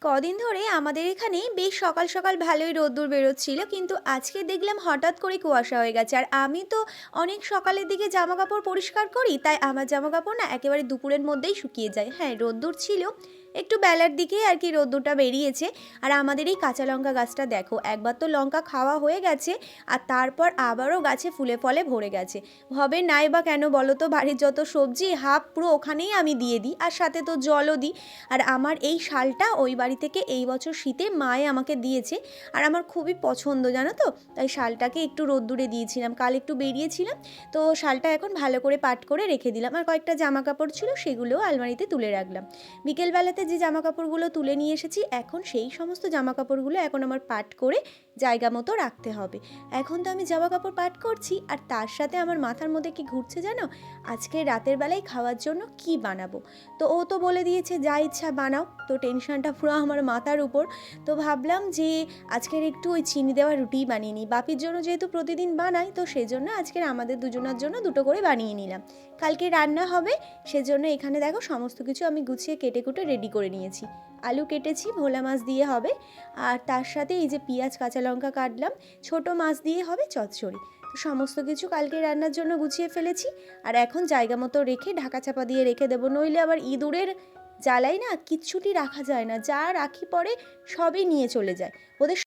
কদিন ধরে আমাদের এখানে বেশ সকাল সকাল ভালোই রোদ্দুর বেরোচ্ছিল, কিন্তু আজকে দেখলাম হঠাৎ করে কুয়াশা হয়ে গেছে। আর আমি তো অনেক সকালের দিকে জামা কাপড় পরিষ্কার করি, তাই আমার জামা কাপড় না একেবারে দুপুরের মধ্যেই শুকিয়ে যায়। হ্যাঁ, রোদ্দুর ছিল, একটু বেলার দিকেই আর কি রোদ্দুরটা বেরিয়েছে। আর আমাদের এই কাঁচা লঙ্কা গাছটা দেখো, একবার তো লঙ্কা খাওয়া হয়ে গেছে, আর তারপর আবারও গাছে ফুলে ফলে ভরে গেছে। হবে নাই বা কেন বলো তো, বাড়ির যত সবজি হাফ পুরো ওখানেই আমি দিয়ে দিই, আর সাথে তো জলও দিই। আর আমার এই শালটা ওই বাড়ি থেকে এই বছর শীতে মায়ে আমাকে দিয়েছে, আর আমার খুবই পছন্দ জানো তো, তাই শালটাকে একটু রোদ্দুরে দিয়েছিলাম। কাল একটু বেরিয়েছিলাম, তো শালটা এখন ভালো করে পাট করে রেখে দিলাম। আর কয়েকটা জামা কাপড় ছিল, সেগুলোও আলমারিতে তুলে রাখলাম। বিকেলবেলাতে যে জামা কাপড়গুলো তুলে নিয়ে এসেছি, এখন সেই সমস্ত জামা কাপড়গুলো এখন আমার পাট করে জায়গা মতো রাখতে হবে। এখন তো আমি জামা কাপড় পাট করছি, আর তার সাথে আমার মাথার মধ্যে কি ঘুরছে জানো, আজকে রাতের বেলায় খাওয়ার জন্য কি বানাবো। তো ও তো বলে দিয়েছে যা ইচ্ছা বানাও, তো টেনশনটা পুরো আমার মাথার উপর। তো ভাবলাম যে আজকের একটু ওই চিনি দেওয়া রুটি বানিয়ে নিই, বাপির জন্য যেহেতু প্রতিদিন বানাই, তো সেজন্য আজকের আমাদের দুজনের জন্য দুটো করে বানিয়ে নিলাম। কালকে রান্না হবে, সেজন্য এখানে দেখো সমস্ত কিছু আমি গুছিয়ে কেটে কুটে রেডি করে নিয়েছি। আলু কেটেছি, ভোলা মাছ দিয়ে হবে, আর তার সাথে এই যে পেঁয়াজ কাঁচা লঙ্কা কাটলাম, ছোট মাছ দিয়ে হবে চচ্চড়ি। তো সমস্ত কিছু কালকে রান্নার জন্য গুছিয়ে ফেলেছি। আর এখন জায়গা মতো রেখে ঢাকা চাপা দিয়ে রেখে দেবো, নইলে আবার ইঁদুরের জ্বালাই না কিচ্ছুটি রাখা যায় না, যা রাখি পরে সবই নিয়ে চলে যায়। ওদের